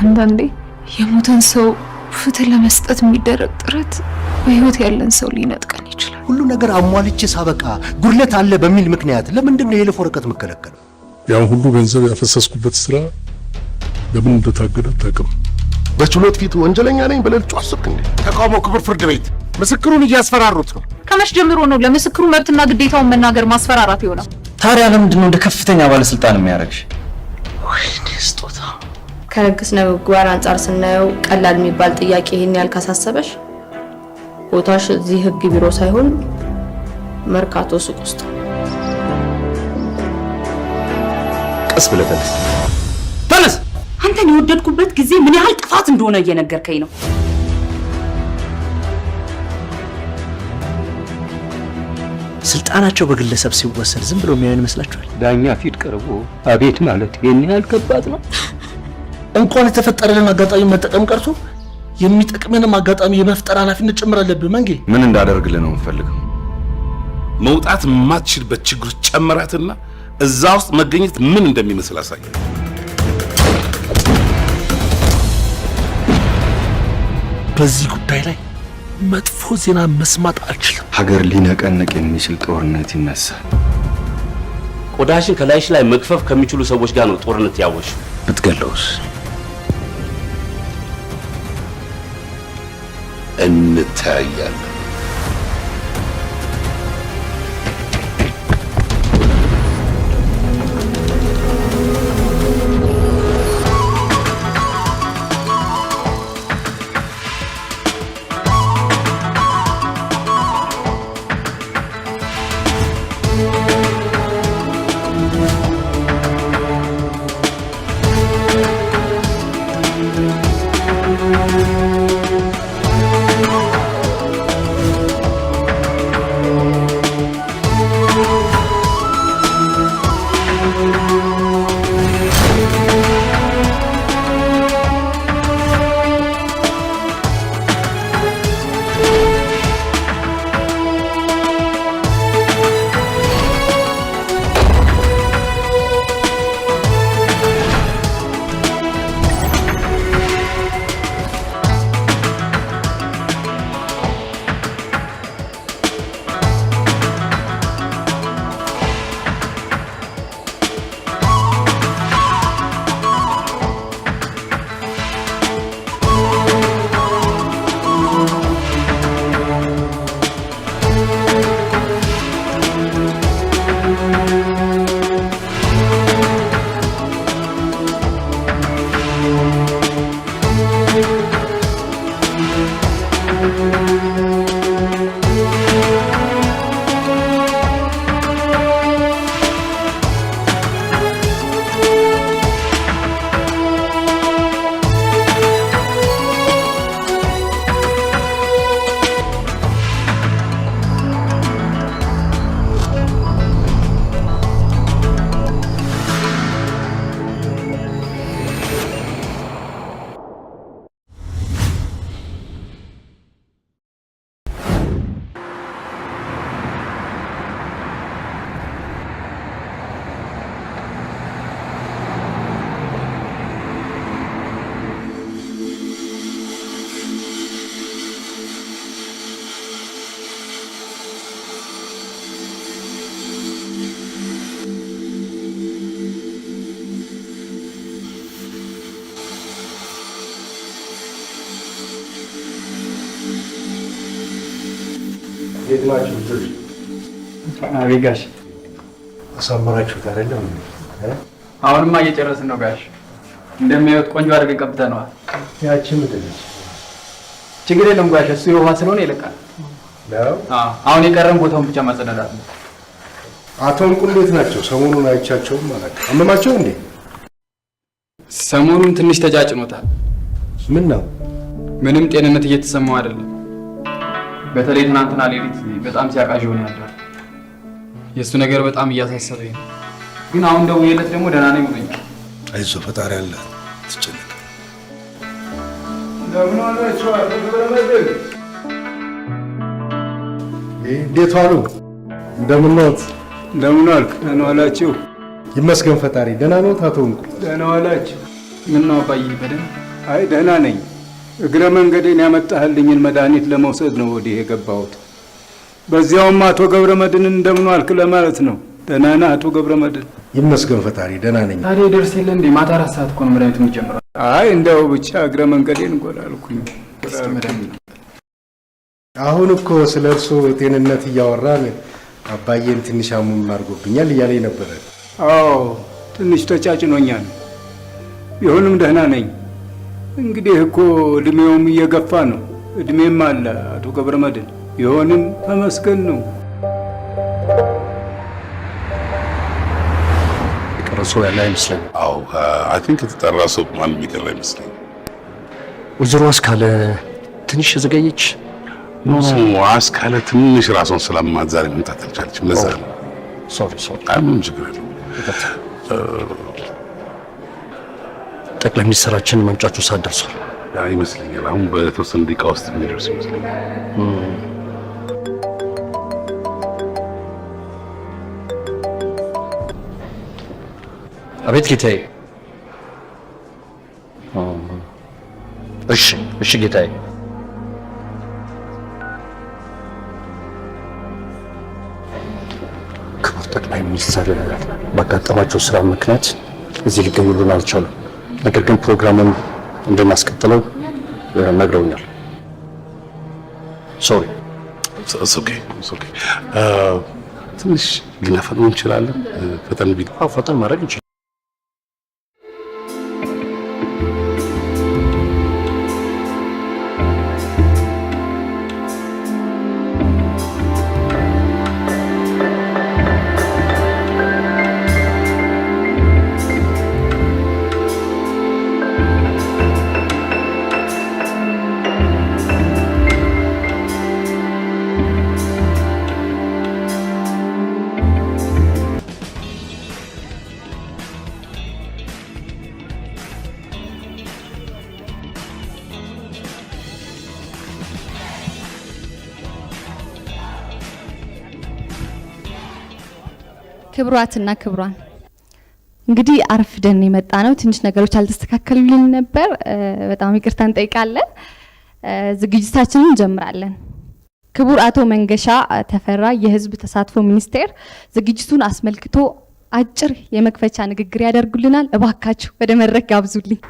አንዳንዴ የሞተን ሰው ፍትህ ለመስጠት የሚደረግ ጥረት በህይወት ያለን ሰው ሊነጥቀን ይችላል። ሁሉ ነገር አሟልቼ ሳበቃ ጉድለት አለ በሚል ምክንያት ለምንድን ነው የይለፍ ወረቀት መከለከለው? ያን ሁሉ ገንዘብ ያፈሰስኩበት ስራ ለምን እንደታገደ አታውቅም። በችሎት ፊት ወንጀለኛ ነኝ ብለህ ጫስክ እንዴ? ተቃውሞ ክብር ፍርድ ቤት ምስክሩን እያስፈራሩት ነው። ከመች ጀምሮ ነው ለምስክሩ መብትና ግዴታውን መናገር ማስፈራራት ይሆናል? ታዲያ ለምንድን ነው እንደ ከፍተኛ ባለስልጣን የሚያደርግሽ? ወይኔ ስጦታ። ከህግ ስነ ምግባር አንጻር ስናየው ቀላል የሚባል ጥያቄ ይሄን ያህል ካሳሰበሽ ቦታሽ እዚህ ህግ ቢሮ ሳይሆን መርካቶ ሱቅ ውስጥ። ቀስ ብለህ ተነስ። አንተን የወደድኩበት ጊዜ ምን ያህል ጥፋት እንደሆነ እየነገርከኝ ነው። ስልጣናቸው በግለሰብ ሲወሰድ ዝም ብሎ የሚያዩን ይመስላችኋል? ዳኛ ፊት ቀርቦ አቤት ማለት ይሄን ያህል ከባድ ነው? እንኳን የተፈጠረልን አጋጣሚ መጠቀም ቀርቶ የሚጠቅመንም አጋጣሚ የመፍጠር ኃላፊነት ጭምር አለብህ። መንጌ ምን እንዳደርግልህ ነው የምፈልገው? መውጣት የማትችልበት ችግር ጨመራትና እዛ ውስጥ መገኘት ምን እንደሚመስል አሳየ። በዚህ ጉዳይ ላይ መጥፎ ዜና መስማት አልችልም። ሀገር ሊነቀንቅ የሚችል ጦርነት ይነሳል። ቆዳሽን ከላይሽ ላይ መግፈፍ ከሚችሉ ሰዎች ጋር ነው ጦርነት ያወሽ። ብትገለውስ? እንታያለን። የትናችሁ አቤጋሽ አሳመራችሁት አይደለም? አሁንማ እየጨረስን ነው ጋሽ። እንደሚያዩት ቆንጆ አድርገን ቀብተነዋል። ያቺ ምንድን ነች? ችግር የለም ጋሽ፣ እሱ የውሃ ስለሆነ ይለቃል። አሁን የቀረን ቦታውን ብቻ ማጸዳዳት ነው። አቶ እንቁ እንዴት ናቸው? ሰሞኑን አይቻቸውም ማለት አመማቸው እንዴ? ሰሞኑን ትንሽ ተጫጭኖታል። ምን ነው? ምንም ጤንነት እየተሰማው አይደለም። በተለይ ትናንትና ሌሊት በጣም ሲያቃዥ ሆነ ያለው። የሱ ነገር በጣም እያሳሰበኝ ነው። ግን አሁን ደውዬለት ደግሞ ደህና ነኝ ብሎኛል። አይዞህ ፈጣሪ አለ፣ ትጨነቅ። እንደምን ዋላችሁ? እንዴት ዋሉ? እንደምን ነዎት? እንደምን ዋልክ? ደህና ዋላችሁ? ይመስገን ፈጣሪ። ደህና ነዎት አቶ እንቁ? ደህና ዋላችሁ? ምን ነው አባዬ? በደንብ አይ ደህና ነኝ። እግረ መንገዴን ያመጣህልኝን መድኃኒት ለመውሰድ ነው ወዲህ የገባሁት። በዚያውም አቶ ገብረመድህንን እንደምን ዋልክ ለማለት ነው። ደህና ነህ አቶ ገብረመድህን? ይመስገን ፈጣሪ ደህና ነኝ። ታዲያ ደርስ የለ እንዴ? ማታ 4 ሰዓት እኮ ነው መድኃኒቱ የሚጀምረው። አይ እንደው ብቻ እግረ መንገዴን ጎላልኩኝ። አሁን እኮ ስለ እርሶ ጤንነት እያወራን አባዬን ትንሽ አሙም አድርጎብኛል እያለኝ ነበረ። አዎ ትንሽ ተጫጭኖኛል። ቢሆንም ደህና ነኝ። እንግዲህ እኮ እድሜውም እየገፋ ነው። እድሜም አለ አቶ ገብረመድህን። ቢሆንም ተመስገን ነው። የቀረሶ ያለ አይመስለኝም። አዎ አይ ቲንክ የተጠራ ሰው ማንም የሚቀር አይመስለኝም። ወይዘሮ አስካለ ትንሽ ዘገየች። ኖ አስካለ ትንሽ ራሷን ስላማት ዛሬ መምጣት አልቻለችም። ለዛ ነው። ሶሪ ምንም ችግር የለውም። ጠቅላይ ሚኒስትራችን መምጫቸው ሰዓት ደርሷል ይመስለኛል። አሁን በተወሰነ ደቂቃ ውስጥ የሚደርስ ይመስለኛል። አቤት ጌታዬ። እሺ ጌታዬ። ክቡር ጠቅላይ ሚኒስትር ባጋጠማቸው ስራ ምክንያት እዚህ ሊገኙልን አልቻሉም። ነገር ግን ፕሮግራሙን እንድናስቀጥለው ነግረውኛል። ሶሪ። ኦኬ ትንሽ ልናፈጥነው እንችላለን? ፈጠን ቢል ፈጠን ማድረግ እንችላለን። ክብሯትና ክብሯን እንግዲህ አርፍደን የመጣ ነው። ትንሽ ነገሮች አልተስተካከሉልን ነበር። በጣም ይቅርታ እንጠይቃለን። ዝግጅታችንን እንጀምራለን። ክቡር አቶ መንገሻ ተፈራ የህዝብ ተሳትፎ ሚኒስቴር ዝግጅቱን አስመልክቶ አጭር የመክፈቻ ንግግር ያደርጉልናል። እባካችሁ ወደ መድረክ ጋብዙልኝ።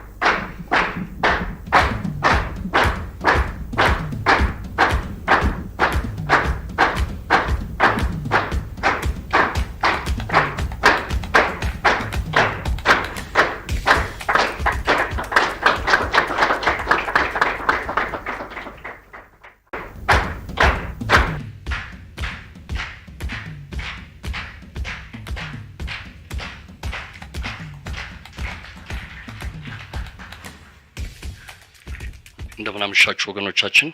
እንደምን አመሻችሁ ወገኖቻችን።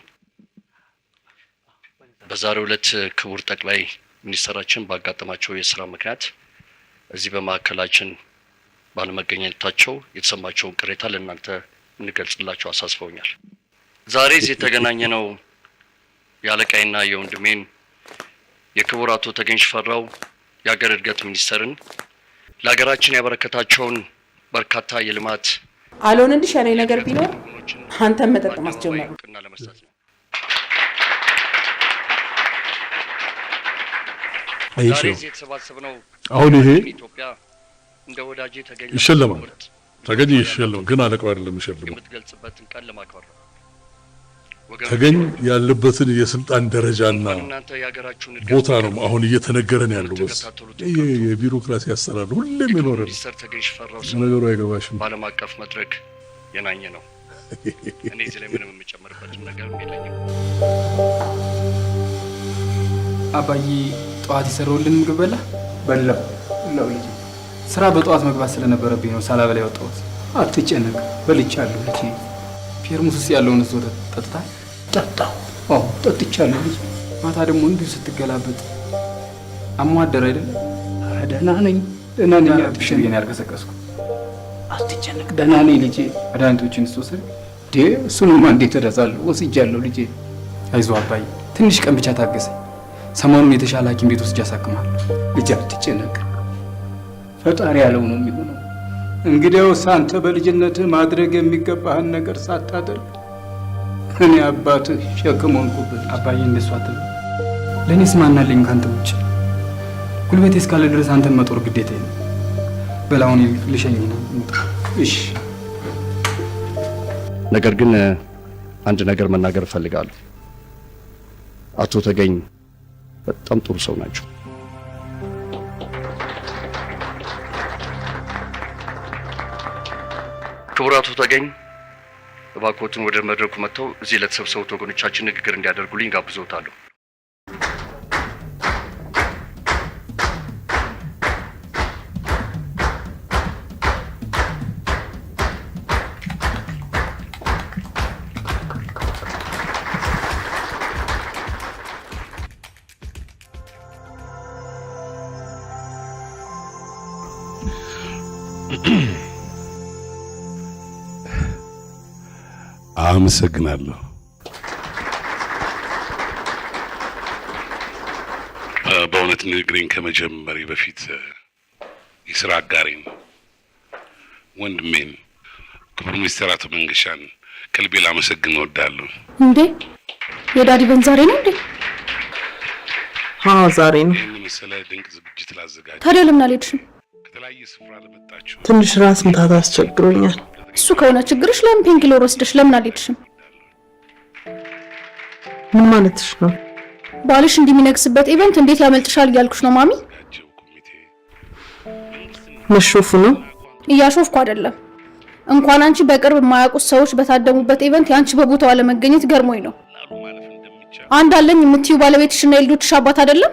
በዛሬው ዕለት ክቡር ጠቅላይ ሚኒስትራችን ባጋጠማቸው የስራ ምክንያት እዚህ በማዕከላችን ባለመገኘታቸው የተሰማቸውን ቅሬታ ለእናንተ እንገልጽላቸው አሳስበውኛል። ዛሬ እዚህ የተገናኘነው የአለቃይና የወንድሜን የክቡር አቶ ተገኝ ሽፈራው የሀገር እድገት ሚኒስትርን ለሀገራችን ያበረከታቸውን በርካታ የልማት አሎን እንዲሻለኝ ነገር ቢኖር አንተም መጠጥ ማስጀመሩ አሁን ይሄ ይሸለማል። ተገኝ ይሸለም፣ ግን አለቃው አይደለም ይሸለማል። ተገኝ ያለበትን የስልጣን ደረጃና ቦታ ነው አሁን እየተነገረን ያለው። በስ የቢሮክራሲ አሰራር ሁሌም ይኖር ነው። ነገሩ አይገባሽም። በዓለም አቀፍ መድረክ የናኘ ነው። እኔ እዚህ ላይ ምንም የምጨምርበት ነገር የለኝም። አባዬ ጠዋት የሰራውልን ምግብ በላው ልጅ። ስራ በጠዋት መግባት ስለነበረብኝ ነው ሳላበላ የወጣሁት። አትጨነቅ፣ በልቻለሁ ልጅ። ፔርሙስ ውስጥ ያለውን እሱ ጠጥታ ጠጣው። ጠጥቻለሁ ልጅ። ማታ ደግሞ እንዲሁ ስትገላበጥ አሟደር አይደል? ደህና ነኝ። አትብሽር የኔ ያልቀሰቀስኩ። አትጨነቅ፣ ደህና ነኝ ልጄ። መድኃኒቶችን ስትወስድ እሱንማ እንዴት እረሳለሁ? ወስጃለሁ ልጄ። አይዞህ አባዬ፣ ትንሽ ቀን ብቻ ታገሰኝ። ሰሞኑን የተሻለ ሐኪም ቤት ወስጄ አሳክምሃለሁ። ልጄ አትጨነቅ፣ ፈጣሪ ያለው ነው የሚሆነው። እንግዲያውስ አንተ በልጅነትህ ማድረግ የሚገባህን ነገር ሳታደርግ እኔ አባትህ ሸክም ሆንኩብህ። አባዬ እንደሱ አትበል። ለእኔስ ማን አለኝ ካንተ ውጭ? ጉልበቴ እስካለ ድረስ አንተን መጦር ግዴታዬ ነው። በላውን ልሸኝና እሺ። ነገር ግን አንድ ነገር መናገር እፈልጋለሁ። አቶ ተገኝ በጣም ጥሩ ሰው ናቸው። ክቡር አቶ ተገኝ እባክዎትን ወደ መድረኩ መጥተው እዚህ ለተሰበሰቡት ወገኖቻችን ንግግር እንዲያደርጉልኝ ጋብዘውታለሁ። አመሰግናለሁ። በእውነት ንግግሬን ከመጀመሪ በፊት የሥራ አጋሬን ወንድሜን ክቡር ሚኒስትር አቶ መንገሻን ከልቤ ላመሰግን እወዳለሁ። እንዴ የዳዲ በን ዛሬ ነው እንዴ? አዎ ዛሬ ነው። ይህን መሰለ ድንቅ ዝግጅት ላዘጋጅ። ታዲያ ለምን አልሄድሽም? ከተለያየ ስፍራ ለመጣችሁ ትንሽ ራስ ምታት አስቸግሮኛል። እሱ ከሆነ ችግርሽ ለምን ፔንኪለር ወስደሽ ለምን አልሄድሽም? ምን ማለትሽ ነው? ባልሽ እንደሚነግስበት ኢቨንት እንዴት ያመልጥሻል እያልኩሽ ነው ማሚ። መሾፉ ነው? እያሾፍኩ አይደለም። እንኳን አንቺ በቅርብ የማያውቁት ሰዎች በታደሙበት ኢቨንት ያንቺ በቦታው አለመገኘት ገርሞኝ ነው። አንድ አለኝ የምትዩ ባለቤትሽና የልጆችሽ አባት አይደለም?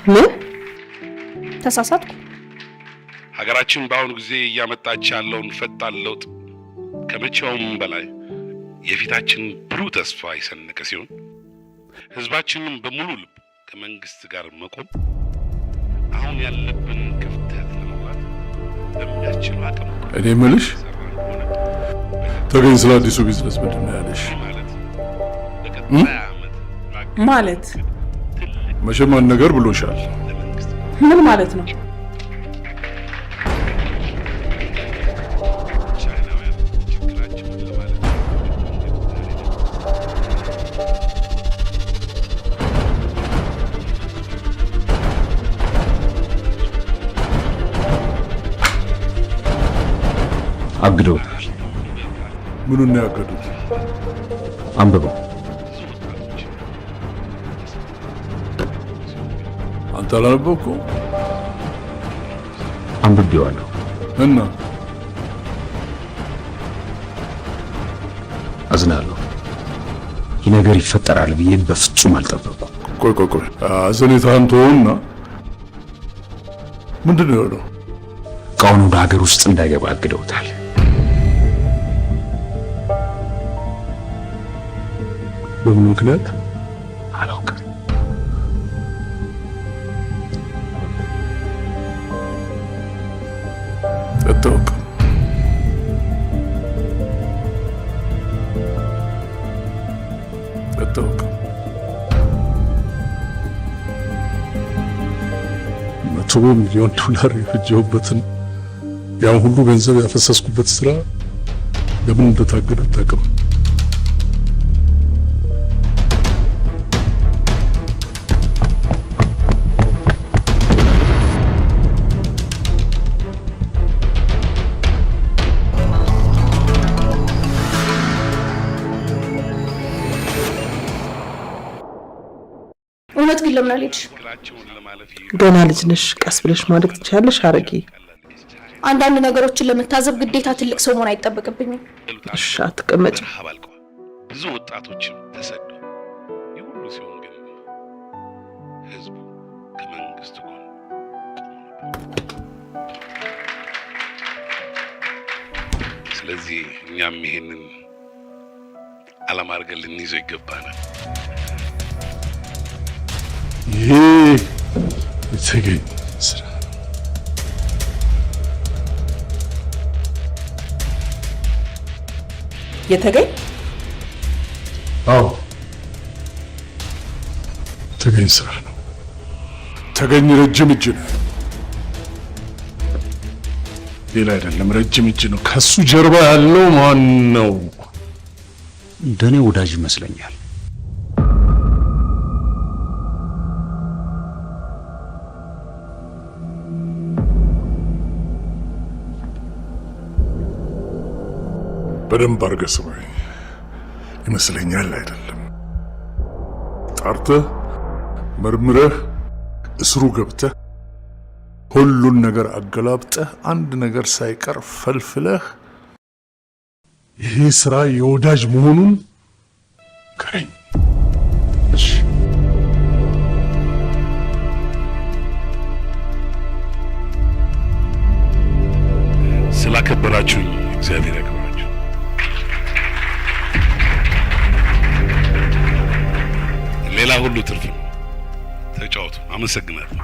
ምን ተሳሳትኩ? ሀገራችን በአሁኑ ጊዜ እያመጣች ያለውን ፈጣን ለውጥ ከመቼውም በላይ የፊታችን ብሩህ ተስፋ የሰነቀ ሲሆን ህዝባችንም በሙሉ ልብ ከመንግስት ጋር መቆም አሁን ያለብን ክፍተት ለመሙላት በሚያስችል አቅም እኔ የምልሽ ተገኝ ስለ አዲሱ ቢዝነስ ምንድን ነው ያለሽ? ማለት መቼም አንድ ነገር ብሎሻል። ምን ማለት ነው? አግደውታል። ምኑን ነው ያገዱት? አንብበው። አንተ አላነበብከውም? አንብቤዋለሁ። እና አዝናለሁ። ይህ ነገር ይፈጠራል ብዬ በፍጹም አልጠበቅኩም። ቆይ አዘኔታህን ተወውና ምንድን ነው የሆነው? እቃውን ወደ ሀገር ውስጥ እንዳይገባ አግደውታል። በምን ምክንያት አላውቅም። አታውቅም? አታውቅም? $100 ሚሊዮን የፈጀሁበትን ያን ሁሉ ገንዘብ ያፈሰስኩበት ስራ ለምን እንደታገደ አታውቅም? እውነት ግን ለምን አልሄድሽ? ገና ልጅ ነሽ፣ ቀስ ብለሽ ማደግ ትችያለሽ አረጊ። አንዳንድ ነገሮችን ለመታዘብ ግዴታ ትልቅ ሰው መሆን አይጠበቅብኝም። እሺ አትቀመጭ። ብዙ ወጣቶችም ተሰደው የሁሉ ሲሆን ግን ህዝቡ ከመንግስት ጎን ስለዚህ እኛም ይሄንን ዓላማ አድርገን ልንይዘው ይገባናል። ይሄ የተገኝ ስራ የተገኝ? አዎ ተገኝ ስራ ነው። ተገኝ ረጅም እጅ ነው። ሌላ አይደለም፣ ረጅም እጅ ነው። ከሱ ጀርባ ያለው ማን ነው? እንደኔ ወዳጅ ይመስለኛል። በደንብ አድርገህ ስማኝ። ይመስለኛል አይደለም፣ ጣርተህ መርምረህ እስሩ ገብተህ ሁሉን ነገር አገላብጠህ አንድ ነገር ሳይቀር ፈልፍለህ ይሄ ስራ የወዳጅ መሆኑን ከረኝ። እሺ ስላከበራችሁኝ እግዚአብሔር ያክብራችሁ። ሌላ ሁሉ ትርፍ ነው። ተጫወቱ። አመሰግናለሁ።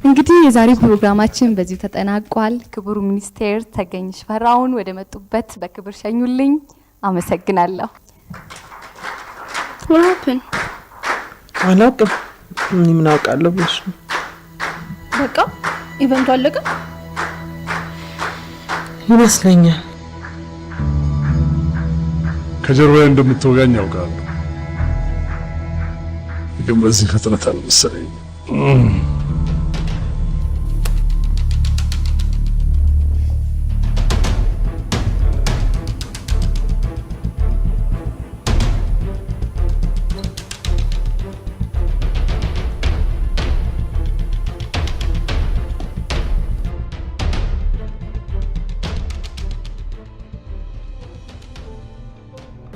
እንግዲህ የዛሬ ፕሮግራማችን በዚህ ተጠናቋል። ክቡር ሚኒስቴር ተገኝ ሽፈራውን ወደ መጡበት በክብር ሸኙልኝ። አመሰግናለሁ። ወራፕን አላውቅም። ምን አውቃለሁ ብለሽ ነው? በቃ ኢቨንቱ አለቀ ይመስለኛል። ከጀርባዬ እንደምትወጋኝ ያውቃለሁ፣ ግን በዚህ ፍጥነት አልመሰለኝ።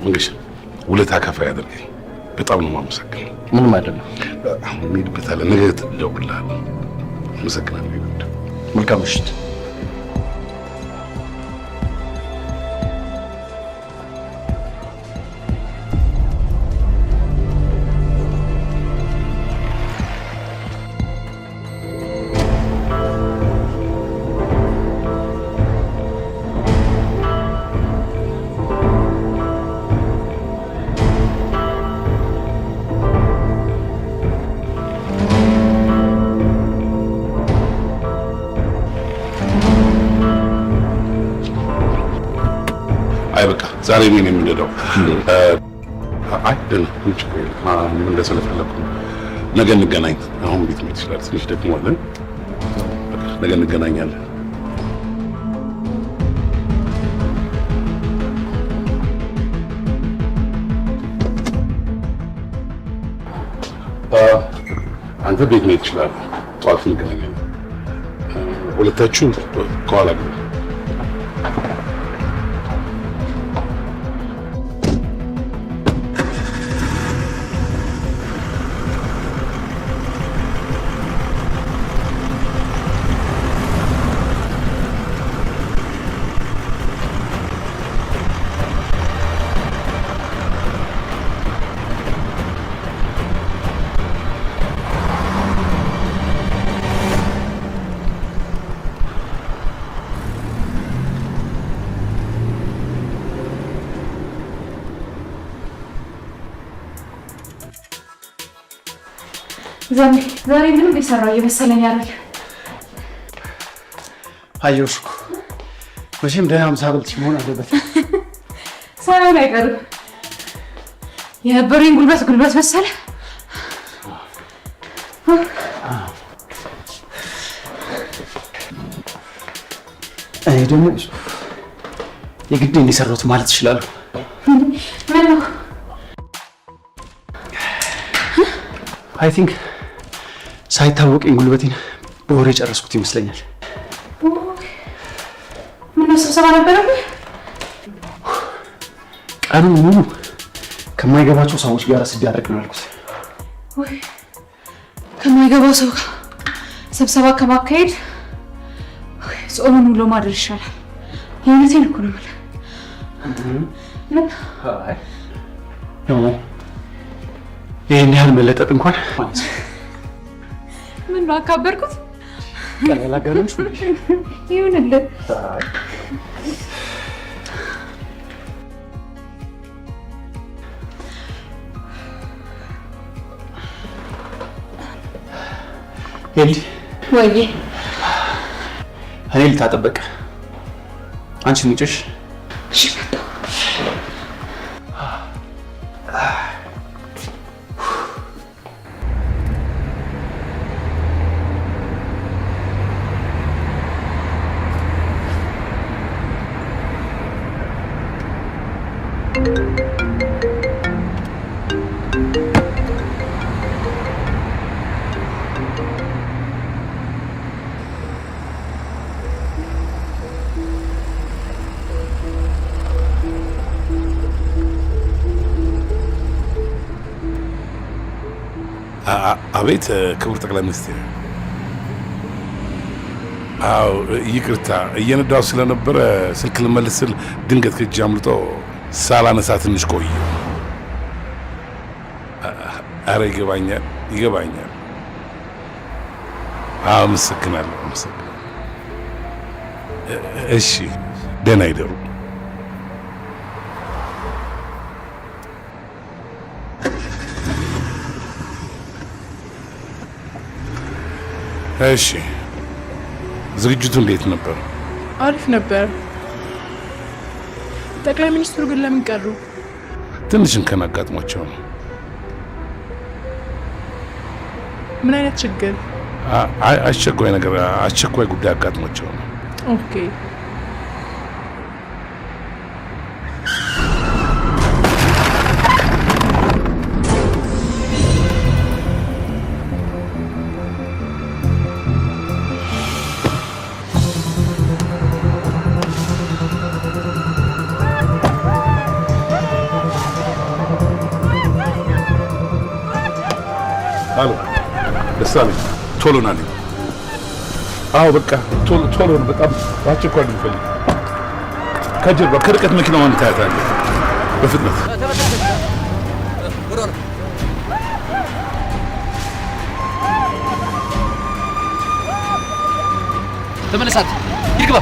መንገሻ ውለታ ከፋይ ያደርገኝ። በጣም ነው የማመሰግነው። ምንም አይደለም። አሁን እንሄድበታለን። ነገ እደውልልሃለሁ። አመሰግናለሁ። መልካም ምሽት። ዛሬ ምን የምንለው አይ ደህና እንጂ ምን እንደሰለፈለኩ ነገ እንገናኝ። አሁን ቤት መሄድ ይችላል። ትንሽ ደግሞ አለን። ነገ እንገናኛለን። አንተ ቤት መሄድ ይችላል። ጠዋት እንገናኛለን። ሁለታችሁ ከኋላ ግቡ። ዛሬ ምንም የሰራው እየመሰለኝ አይደል? አየሁሽ እኮ መቼም ደህና ምሳ በልተሽ መሆን አለበት። ሳይሆን አይቀርም። የነበረኝ ጉልበት መሰለ። እኔ ደግሞ የግድ እንዲሰሩት ማለት ይችላሉ። ምን ነው? አይ ቲንክ ሳይታወቀኝ ጉልበቴን በወሬ ጨረስኩት ይመስለኛል። ምን ነው ስብሰባ ነበረብህ? ቀኑን ሙሉ ከማይገባቸው ሰዎች ጋር ስዳረቅ ነው ያልኩት። ወይ ከማይገባው ሰው ጋር ስብሰባ ከማካሄድ ጾምን ውሎ ማደር ይሻላል። የእውነቴን እኮ ነው የምልህ። ይህን ያህል መለጠጥ እንኳን ምን ነው አካበርኩት? ቀን ያላጋነንሽ ይሁንልህ። ኤሊ ወይዬ እኔ ልታጠበቅ አንቺ ሙጭሽ አቤት ክቡር ጠቅላይ ሚኒስትር። አዎ ይቅርታ፣ እየነዳው ስለነበረ ስልክ ልመልስ ስል ድንገት ከእጅ አምልጦ ሳላነሳ ትንሽ ቆየ። አረ ይገባኛል። አመሰግናለሁ። እሺ ደህና ይደሩ። እሺ ዝግጅቱ እንዴት ነበር? አሪፍ ነበር። ጠቅላይ ሚኒስትሩ ግን ለምን ቀሩ? ትንሽ እንከን አጋጥሟቸው ነው። ምን አይነት ችግር? አስቸኳይ ጉዳይ አጋጥሟቸው ነው። ኦኬ። አሎ ደሳለኝ፣ ቶሎ ናልኝ። አዎ በቃ ቶሎ ነው። በጣም አስቸኳይ ነው የምፈልግ። ከጀርባ ከርቀት መኪናዋን ታያታለህ። በፍጥነት ተመለሳት። ይግባ።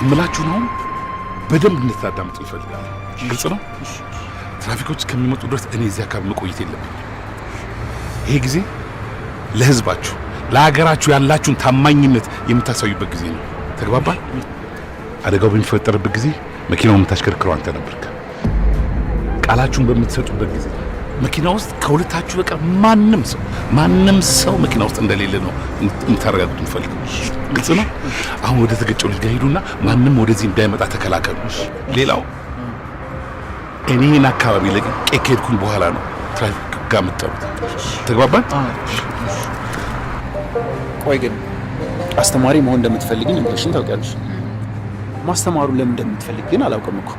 እምላችሁ ነው። በደንብ እንድታዳምጡ ይፈልጋል። ግልጽ ነው። ትራፊኮች ከሚመጡ ድረስ እኔ እዚህ አካባቢ መቆየት የለብኝም። ይሄ ጊዜ ለህዝባችሁ፣ ለሀገራችሁ ያላችሁን ታማኝነት የምታሳዩበት ጊዜ ነው። ተግባባል? አደጋው በሚፈጠርበት ጊዜ መኪናውን የምታሽከርክረው አንተ ነበርክ። ቃላችሁን በምትሰጡበት ጊዜ መኪና ውስጥ ከሁለታችሁ በቀር ማንም ሰው መኪና ውስጥ እንደሌለ ነው እንታረጋግጡ እንፈልግ። ግልጽ ነው። አሁን ወደ ተገጨው ልጅ ጋር ሄዱና ማንም ወደዚህ እንዳይመጣ ተከላከሉ። ሌላው እኔን አካባቢ ለቅቄ ከሄድኩኝ በኋላ ነው ትራፊክ ጋር የምትጠሩት። ተግባባን? ቆይ ግን አስተማሪ መሆን እንደምትፈልግኝ እንግሊሽን ታውቂያለሽ። ማስተማሩን ለምን እንደምትፈልግ ግን አላውቅም እኮ።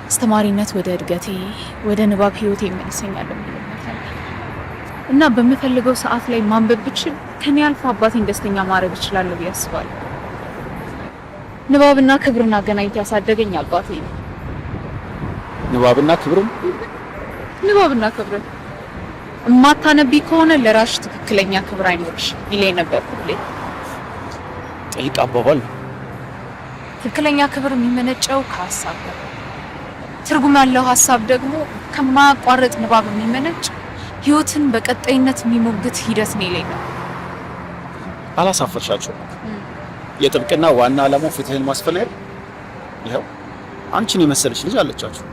አስተማሪነት ወደ እድገቴ፣ ወደ ንባብ ህይወቴ ይመልሰኛል እና በምፈልገው ሰዓት ላይ ማንበብ ብችል ከኔ አልፎ አባቴን ደስተኛ ማድረግ እችላለሁ ብዬ አስባለሁ። ንባብና ክብርን አገናኝቶ ያሳደገኝ አባቴ ነው። ንባብና ክብርን እማታነቢ ከሆነ ለራስሽ ትክክለኛ ክብር አይኖርሽ ይለኝ ነበር ሁሌ። ጥልቅ አባባል ነው። ትክክለኛ ክብር የሚመነጨው ከሀሳብ ነው። ትርጉም ያለው ሀሳብ ደግሞ ከማያቋርጥ ንባብ የሚመነጭ ህይወትን በቀጣይነት የሚሞግት ሂደት ነው ይለኝ ነው። አላሳፈርሻቸው። የጥብቅና ዋና ዓላማው ፍትህን ማስፈን አይደል? ይኸው አንቺን የመሰለች ልጅ አለቻችሁ።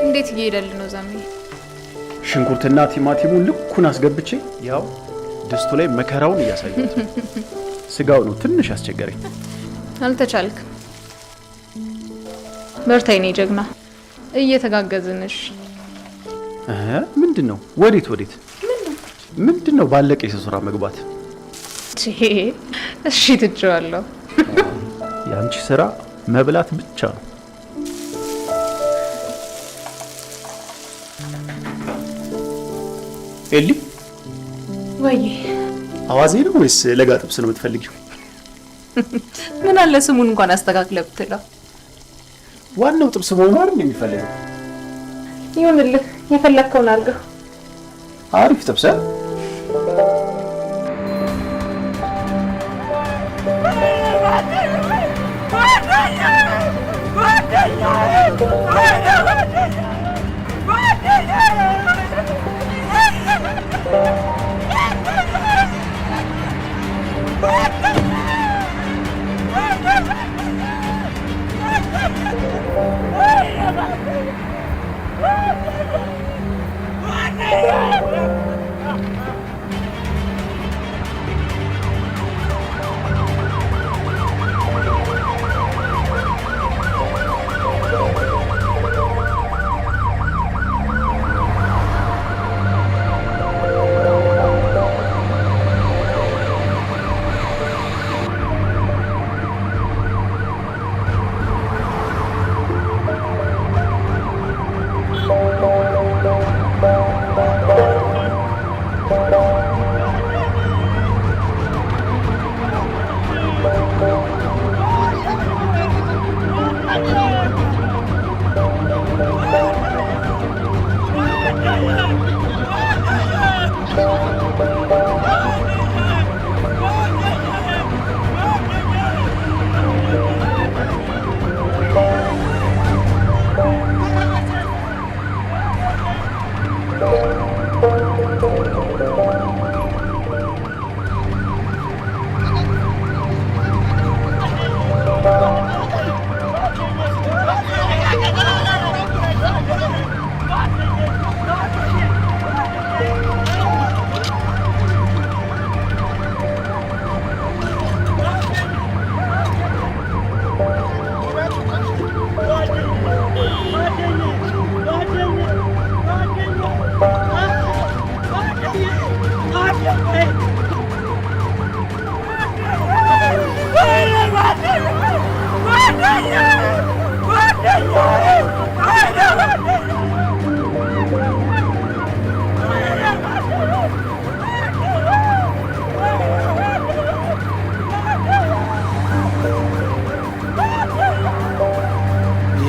እንዴት እየሄደልህ ነው ዛሜ? ሽንኩርትና ቲማቲሙን ልኩን አስገብቼ ያው ድስቱ ላይ መከራውን እያሳየሁት። ስጋው ነው ትንሽ አስቸገረኝ። አልተቻልክም። በርታ የኔ ጀግና፣ እየተጋገዝንሽ። ምንድነው? ወዴት? ምንድነው ባለቀ የሰው ስራ መግባት? እሺ ትቼዋለሁ። የአንቺ ስራ መብላት ብቻ ነው። ኤሊ ወይ አዋዜ ነው ወይስ ለጋ ጥብስ ነው የምትፈልጊው? ምን አለ ስሙን እንኳን አስተካክለህ ብትለው። ዋናው ጥብስ መሆኑ አይደል የሚፈልገው? ይሁንልህ፣ የፈለግከውን አድርገው። አሪፍ ጥብስ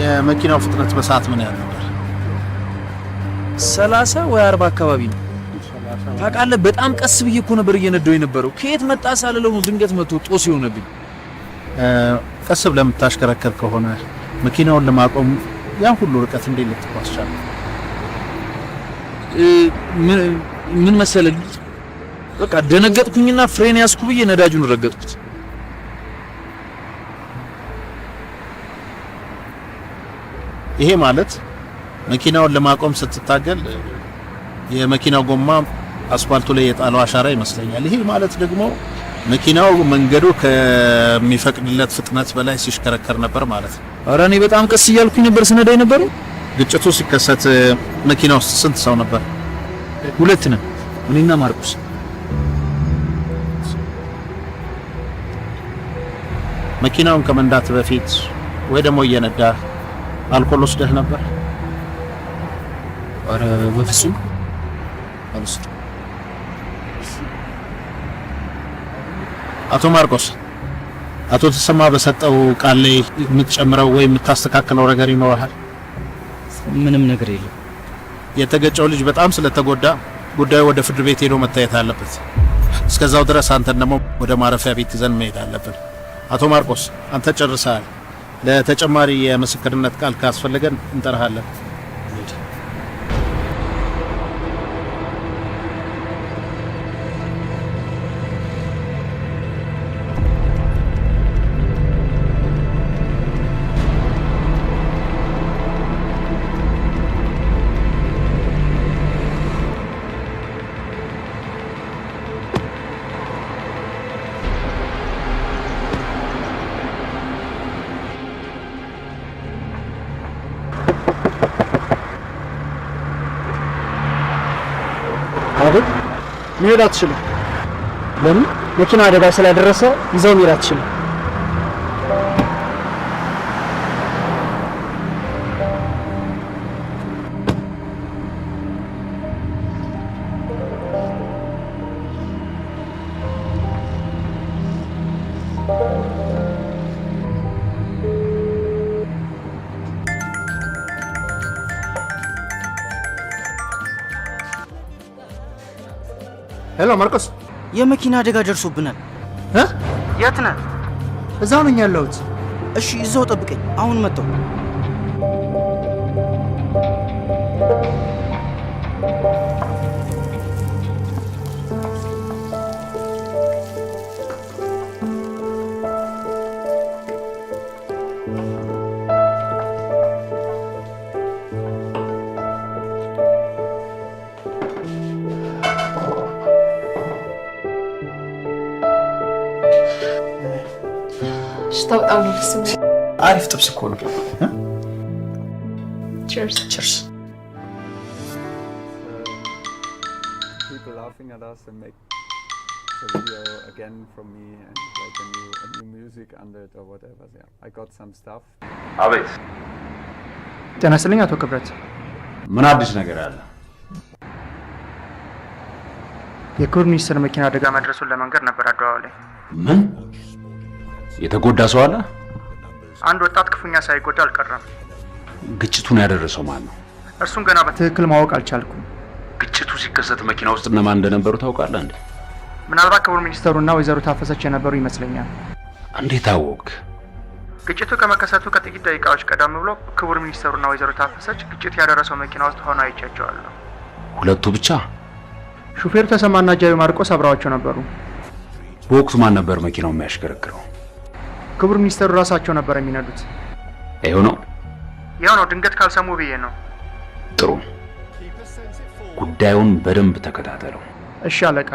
የመኪናው ፍጥነት በሰዓት ምን ያህል ነበር? 30 ወይ 40 አካባቢ ነው። ታውቃለህ፣ በጣም ቀስ ብዬ እኮ ነበር እየነዳው የነበረው። ከየት መጣ ሳልለው ድንገት መጥቶ ጦስ ይሆነብኝ። ቀስ ብለህ የምታሽከረከር ከሆነ መኪናውን ለማቆም ያን ሁሉ ርቀት እንዴት ልትጓዝ ቻልክ? ምን መሰለህ፣ በቃ ደነገጥኩኝና ፍሬን ያዝኩ ብዬ ነዳጁን ረገጥኩት። ይሄ ማለት መኪናውን ለማቆም ስትታገል የመኪናው ጎማ አስፋልቱ ላይ የጣለው አሻራ ይመስለኛል። ይሄ ማለት ደግሞ መኪናው መንገዱ ከሚፈቅድለት ፍጥነት በላይ ሲሽከረከር ነበር ማለት ነው። ኧረ እኔ በጣም ቀስ እያልኩኝ ነበር ስነዳ የነበረው። ግጭቱ ሲከሰት መኪና ውስጥ ስንት ሰው ነበር? 2 ነን፣ እኔና ማርቆስ። መኪናውን ከመንዳት በፊት ወይ ደግሞ እየነዳ አልኮል ወስደህ ነበር? ኧረ በፍጹም አልወስድም። አቶ ማርቆስ፣ አቶ ተሰማ በሰጠው ቃል ላይ የምትጨምረው ወይ የምታስተካክለው ነገር ይኖርሃል? ምንም ነገር የለም። የተገጨው ልጅ በጣም ስለተጎዳ ጉዳዩ ወደ ፍርድ ቤት ሄዶ መታየት አለበት። እስከዛው ድረስ አንተን ደግሞ ወደ ማረፊያ ቤት ይዘን መሄድ አለብን። አቶ ማርቆስ፣ አንተ ጨርሰሃል። ለተጨማሪ የምስክርነት ቃል ካስፈለገን እንጠራሃለን። መሄድ አትችልም። ለምን? መኪና አደጋ ስለደረሰ ይዘው መሄድ አትችልም። ሄሎ ማርቆስ፣ የመኪና አደጋ ደርሶብናል። የት ነህ? እዛው ነኝ ያለሁት። እሺ እዛው ጠብቀኝ፣ አሁን መጣሁ። በጣም ነው ደስ የሚል። አሪፍ ጥብስ እኮ ነው። ቺርስ ቺርስ። People laughing at us and make the video again from me and like a new music under it or whatever. Yeah, I got some stuff. አቤት። ጤና ይስጥልኝ አቶ ክብረት። ምን አዲስ ነገር አለ? የክቡር ሚኒስትር መኪና አደጋ መድረሱን ለመንገር ነበር አደዋወሌ። ምን? የተጎዳ ሰው አለ? አንድ ወጣት ክፉኛ ሳይጎዳ አልቀረም። ግጭቱን ያደረሰው ማን ነው? እርሱን ገና በትክክል ማወቅ አልቻልኩም። ግጭቱ ሲከሰት መኪና ውስጥ እነማን እንደነበሩ ታውቃለህ እንዴ? ምናልባት ክቡር ሚኒስትሩና ወይዘሮ ታፈሰች የነበሩ ይመስለኛል። እንዴት አወቅ? ግጭቱ ከመከሰቱ ከጥቂት ደቂቃዎች ቀደም ብሎ ክቡር ሚኒስትሩና ወይዘሮ ታፈሰች ግጭት ያደረሰው መኪና ውስጥ ሆነው አይቻቸዋለሁ። ሁለቱ ብቻ? ሹፌሩ ተሰማና ጃዊ ማርቆስ አብረዋቸው ነበሩ። በወቅቱ ማን ነበር መኪናው የሚያሽከረክረው? ክቡር ሚኒስትሩ ራሳቸው ነበር የሚነዱት። ይሄው ነው? ያው ነው፣ ድንገት ካልሰሙ ብዬ ነው። ጥሩ፣ ጉዳዩን በደንብ ተከታተለው። እሺ አለቃ።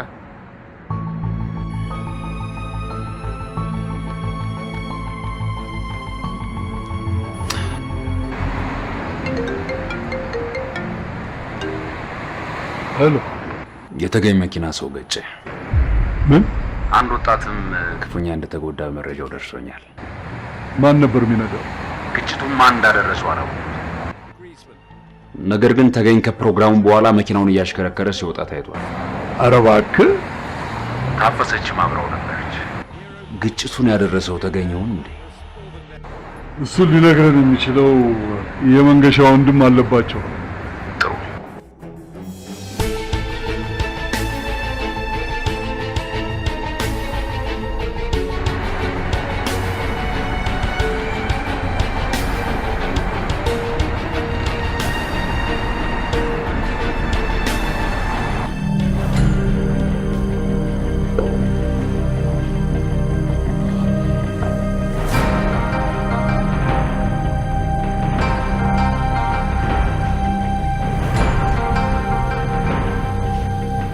ሄሎ። የተገኘ መኪና ሰው ገጨ። ምን? አንድ ወጣትም ክፉኛ እንደተጎዳ መረጃው ደርሶኛል። ማን ነበር የሚነዳው? ግጭቱን ማን እንዳደረሰው አላውቅም። ነገር ግን ተገኝ ከፕሮግራሙ በኋላ መኪናውን እያሽከረከረ ሲወጣ ታይቷል። ኧረ እባክህ። ታፈሰችም አብረው ነበረች። ግጭቱን ያደረሰው ተገኘውን እንዴ? እሱን ሊነግረን የሚችለው የመንገሻ ወንድም አለባቸው። ጥሩ።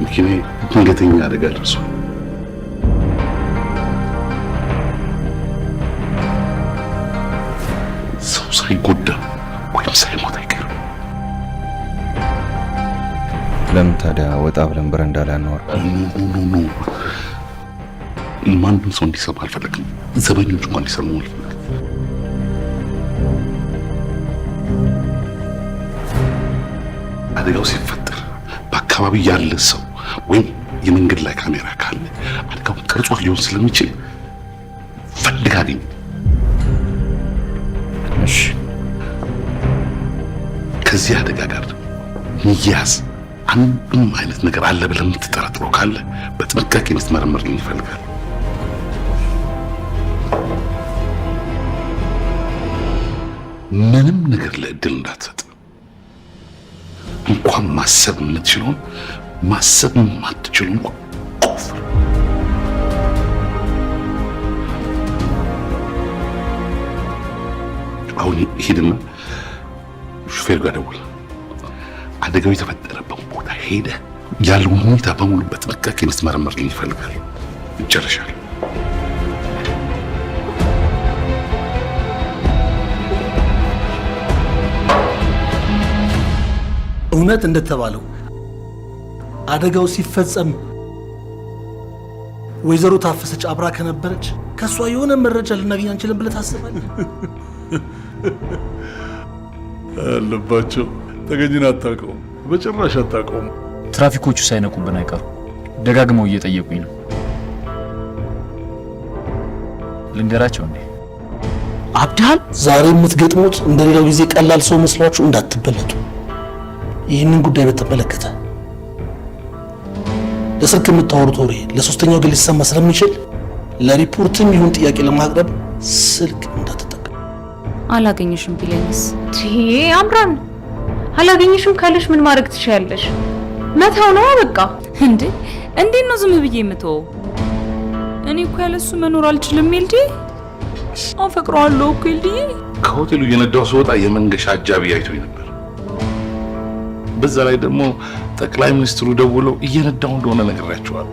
መኪናዬ ድንገተኛ አደጋ ደርሷል። ሰው ሳይጎዳ ወይም ሳይሞት አይቀርም። ለምን ታዲያ ወጣ ብለን በረንዳ ላይ አንወር? ኖ ማንም ሰው እንዲሰማ አልፈለግም። ዘበኞቹ እንኳን እንዲሰሙ አልፈለግም። አደጋው ሲፈጠር በአካባቢ ያለ ሰው ወይም የመንገድ ላይ ካሜራ ካለ አደጋው ቀርጾ ሊሆን ስለሚችል ፈልግ አግኝ። እሺ። ከዚህ አደጋ ጋር ሚያዝ አንድም አይነት ነገር አለ ብለህ የምትጠረጥረው ካለ በጥንቃቄ እንድትመረምርልኝ ይፈልጋል። ምንም ነገር ለእድል እንዳትሰጥ። እንኳን ማሰብ የምትችለውን ማሰብ የማትችለውን ቆፍር። አሁን ሂድና ሹፌር ጋር ደውል። አደጋው የተፈጠረበት ቦታ ሄደህ ያለውን ሁኔታ በሙሉ በጥንቃቄ እንድትመረምርልኝ ይፈልጋል። ይጨርሻል። እውነት እንደተባለው አደጋው ሲፈጸም ወይዘሮ ታፈሰች አብራ ከነበረች ከሷ የሆነ መረጃ ልናገኝ አንችልም ብለህ ታስባለህ? አለባቸው ተገኝን አታውቀውም፣ በጭራሽ አታውቀውም። ትራፊኮቹ ሳይነቁብን አይቀሩ ደጋግመው እየጠየቁኝ ነው። ልንገራቸው እንዴ? አብዳል ዛሬ የምትገጥሙት እንደሌላው ጊዜ ቀላል ሰው መስሏችሁ እንዳትበለጡ። ይህንን ጉዳይ በተመለከተ ለስልክ የምታወሩት ወሬ ለሶስተኛው ግል ሊሰማ ስለሚችል ለሪፖርትም ይሁን ጥያቄ ለማቅረብ ስልክ እንዳትጠቀም። አላገኘሽም ቢለኝስ? አምራን አላገኘሽም ካለሽ ምን ማድረግ ትችያለሽ? መታው ነው በቃ። እንዴት ነው ዝም ብዬ የምተወው? እኔ እኮ ያለሱ መኖር አልችልም። ኤልዲ አፈቅረዋለሁ እኮ ኤልዲ። ከሆቴሉ እየነዳው ስወጣ የመንገሻ አጃቢ አይቶኝ ነበር። በዛ ላይ ደግሞ ጠቅላይ ሚኒስትሩ ደውለው እየነዳው እንደሆነ ነግሬያቸዋለሁ።